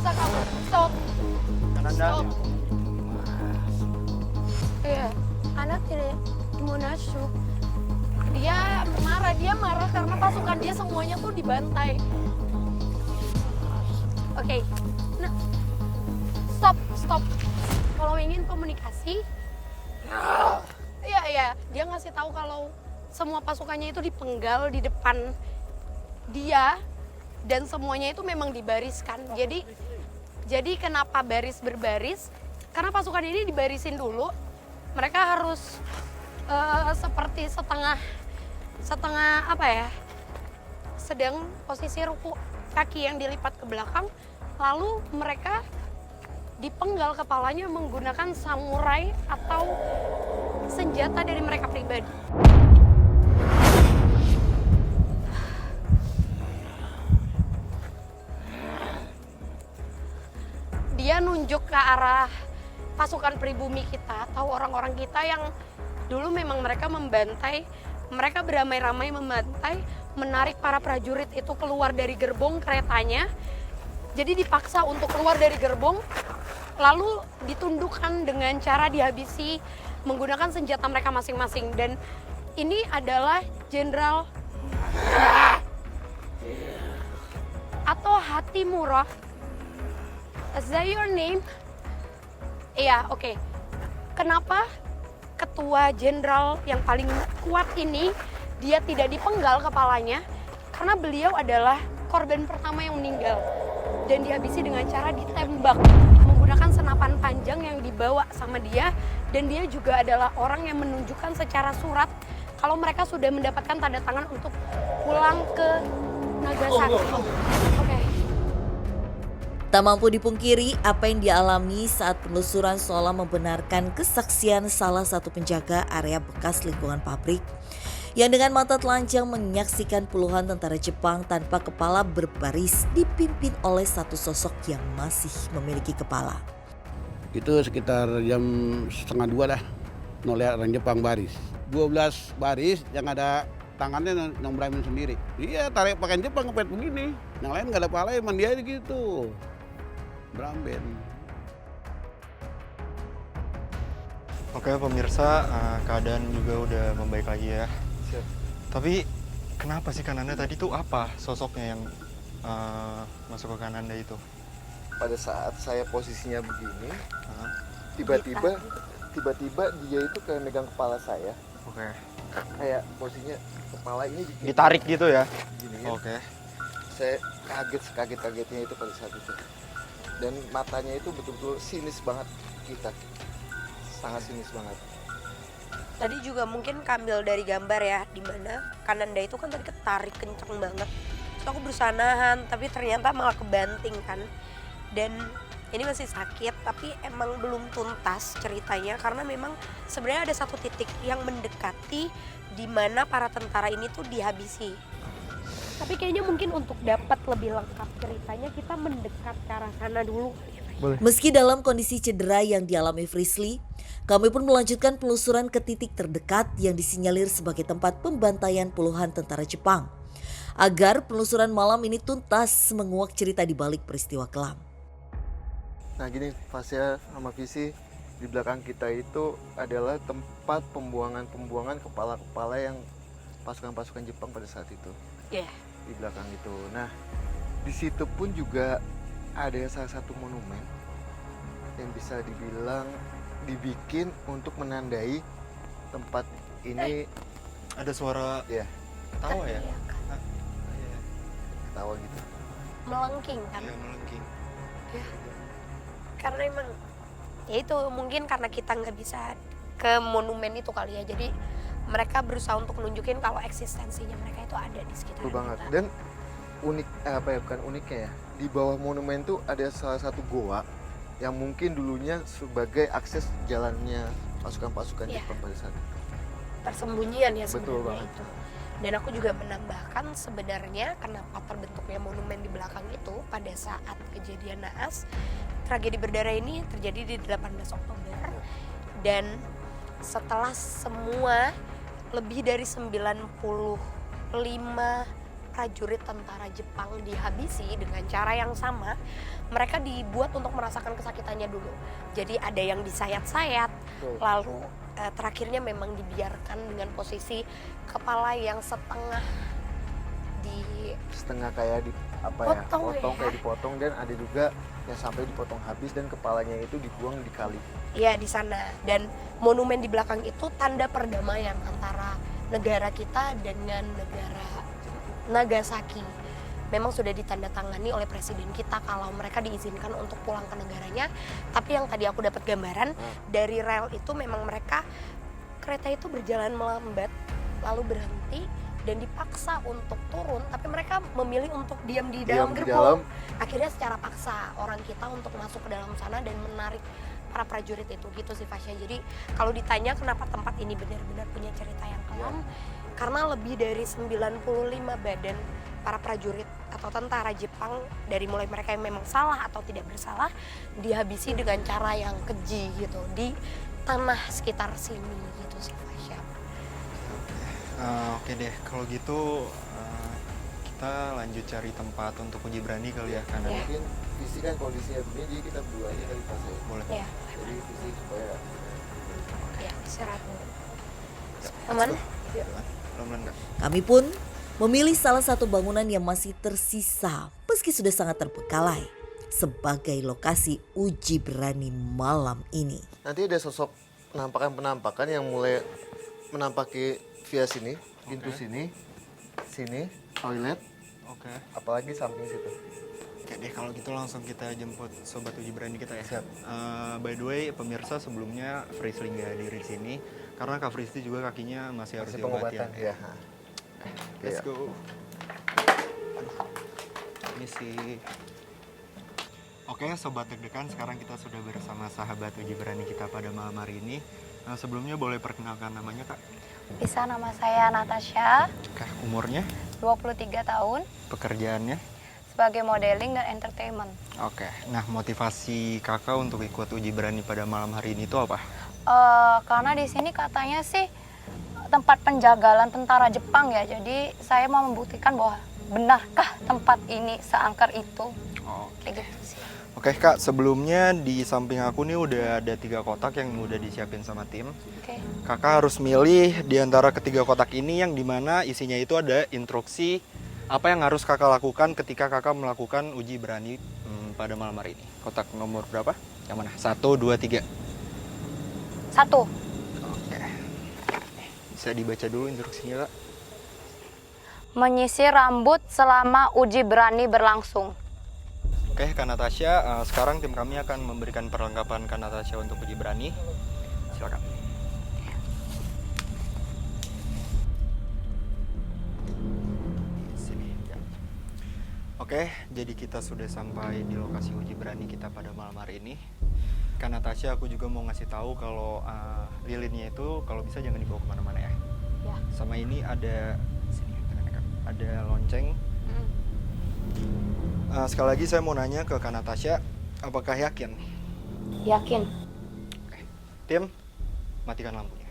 basah kamu. Stop. Stop. Iya, anak tidak munaslup. Dia marah karena pasukan dia semuanya tuh dibantai. Oke, nah, stop. Kalau ingin komunikasi, iya, dia ngasih tahu kalau semua pasukannya itu dipenggal di depan dia dan semuanya itu memang dibariskan. Jadi kenapa baris berbaris? Karena pasukan ini dibarisin dulu. Mereka harus seperti setengah apa ya? Sedang posisi ruku, kaki yang dilipat ke belakang, lalu mereka dipenggal kepalanya menggunakan samurai atau senjata dari mereka pribadi. Dia nunjuk ke arah pasukan pribumi kita atau orang-orang kita yang dulu memang mereka membantai, mereka beramai-ramai membantai, menarik para prajurit itu keluar dari gerbong keretanya. Jadi dipaksa untuk keluar dari gerbong, lalu ditundukkan dengan cara dihabisi menggunakan senjata mereka masing-masing. Dan ini adalah Jenderal atau Hatimura. Is that your name? Iya, oke. Kenapa ketua jenderal yang paling kuat ini dia tidak dipenggal kepalanya? Karena beliau adalah korban pertama yang meninggal dan dihabisi dengan cara ditembak menggunakan senapan panjang yang dibawa sama dia, dan dia juga adalah orang yang menunjukkan secara surat kalau mereka sudah mendapatkan tanda tangan untuk pulang ke Nagasaki. Oke. Tak mampu dipungkiri apa yang dialami saat penelusuran seolah membenarkan kesaksian salah satu penjaga area bekas lingkungan pabrik yang dengan mata telanjang menyaksikan puluhan tentara Jepang tanpa kepala berbaris dipimpin oleh satu sosok yang masih memiliki kepala. Itu sekitar jam 1:30 dah, noleh orang Jepang baris. 12 baris yang ada tangannya yang beramin sendiri. Iya, tarik pakaian Jepang kepet begini. Yang lain nggak ada kepala, emang dia gitu. Beramben. Oke pemirsa, keadaan juga udah membaik lagi ya. Siap. Tapi kenapa sih Kananda tadi tuh apa sosoknya yang masuk ke Kananda itu? Pada saat saya posisinya begini, tiba-tiba dia itu kayak megang kepala saya. Oke. Kayak posisinya kepala ini Ditarik gitu ya? Gini kan. Oke. Saya kaget-kagetnya itu pada saat itu. Dan matanya itu betul-betul sinis banget kita. Sangat sinis banget. Tadi juga mungkin kambil dari gambar ya, dimana Kananda itu kan tadi ketarik kenceng banget. Terus aku berusaha nahan, tapi ternyata malah kebanting kan. Dan ini masih sakit, tapi emang belum tuntas ceritanya karena memang sebenarnya ada satu titik yang mendekati di mana para tentara ini tuh dihabisi. Tapi kayaknya mungkin untuk dapat lebih lengkap ceritanya kita mendekat ke arah sana dulu. Boleh. Meski dalam kondisi cedera yang dialami Frisly, kami pun melanjutkan penelusuran ke titik terdekat yang disinyalir sebagai tempat pembantaian puluhan tentara Jepang. Agar penelusuran malam ini tuntas menguak cerita di balik peristiwa kelam. Nah gini, Fasya sama Visi, di belakang kita itu adalah tempat pembuangan kepala-kepala yang pasukan-pasukan Jepang pada saat itu. Iya. Di belakang itu. Nah, di situ pun juga ada salah satu monumen yang bisa dibilang dibikin untuk menandai tempat ini. Ada suara Ya, tawa ya? ketawa gitu. Melengking kan. Iya, melengking. Karena emang ya itu mungkin karena kita nggak bisa ke monumen itu kali ya, jadi mereka berusaha untuk nunjukin kalau eksistensinya mereka itu ada di sekitar Betul banget. kita. Dan unik, bukan uniknya ya, di bawah monumen itu ada salah satu goa yang mungkin dulunya sebagai akses jalannya pasukan-pasukan Iya. Jepang pada saat itu. Persembunyian ya Betul sebenarnya banget. itu. Dan aku juga menambahkan sebenarnya kenapa terbentuknya monumen di belakang itu pada saat kejadian naas. Tragedi berdarah ini terjadi di 18 Oktober. Dan setelah semua lebih dari 95 prajurit tentara Jepang dihabisi dengan cara yang sama, mereka dibuat untuk merasakan kesakitannya dulu. Jadi ada yang disayat-sayat, lalu terakhirnya memang dibiarkan dengan posisi kepala yang setengah kayak Potong ya. kayak dipotong, dan ada juga yang sampai dipotong habis dan kepalanya itu dibuang di kali. ya di sana. Dan monumen di belakang itu tanda perdamaian antara negara kita dengan negara Nagasaki. Memang sudah ditandatangani oleh presiden kita kalau mereka diizinkan untuk pulang ke negaranya. Tapi yang tadi aku dapat gambaran dari rel itu memang kereta itu berjalan melambat lalu berhenti dan dipaksa untuk turun, tapi mereka memilih untuk diam di dalam gerbong. Akhirnya secara paksa orang kita untuk masuk ke dalam sana dan menarik para prajurit itu, gitu sih Fasya. Jadi kalau ditanya kenapa tempat ini benar-benar punya cerita yang kelam, karena lebih dari 95 badan para prajurit atau tentara Jepang, dari mulai mereka yang memang salah atau tidak bersalah, dihabisi dengan cara yang keji gitu di tanah sekitar sini, gitu sih Fasya. Oke deh, kalau gitu kita lanjut cari tempat untuk uji berani kali ya, karena Mungkin visi kan kondisinya begini, jadi kita berdua aja kali pas ya. boleh. Ya, Jadi visi supaya ya istirahat dulu. Aman? Pelan-pelan Kak. Kami pun memilih salah satu bangunan yang masih tersisa meski sudah sangat terbengkalai sebagai lokasi uji berani malam ini. nanti ada sosok penampakan yang mulai menampaki via sini, pintu sini, toilet, Oke. apalagi samping situ. Oke deh, kalau gitu langsung kita jemput sobat uji berani kita ya. Siap. By the way, pemirsa, sebelumnya Frisly nggak hadir di sini karena Kak Frisly juga kakinya masih harus Masih diobati pengobatan, ya. Let's Iya. go. Aduh, ini sih. Oke, sobat deg-degan, sekarang kita sudah bersama sahabat uji berani kita pada malam hari ini. Nah, sebelumnya boleh perkenalkan namanya Kak? Bisa, nama saya Natasha, Kak, umurnya, 23 tahun, pekerjaannya? sebagai modeling dan entertainment. Oke, nah motivasi kakak untuk ikut uji berani pada malam hari ini itu apa? Karena di sini katanya sih tempat penjagalan tentara Jepang ya, jadi saya mau membuktikan bahwa benarkah tempat ini seangker itu, kayak gitu sih. Oke Kak, sebelumnya di samping aku nih udah ada 3 kotak yang udah disiapin sama tim. Oke. Kakak harus milih di antara ketiga kotak ini yang dimana isinya itu ada instruksi apa yang harus kakak lakukan ketika kakak melakukan uji berani pada malam hari ini. Kotak nomor berapa? Yang mana? 1, 2, 3. 1. Oke. Bisa dibaca dulu instruksinya Kak. Menyisir rambut selama uji berani berlangsung. Oke Kak Natasha, sekarang tim kami akan memberikan perlengkapan Kak Natasha untuk uji berani. Silakan. Oke, jadi kita sudah sampai di lokasi uji berani kita pada malam hari ini. Kak Natasha, aku juga mau ngasih tahu kalau lilinnya itu kalau bisa jangan dibawa kemana-mana ya. Ya. Sama ini ada sini, ada lonceng. Sekali lagi saya mau nanya ke Kak Natasha, apakah yakin? Yakin. Tim, matikan lampunya.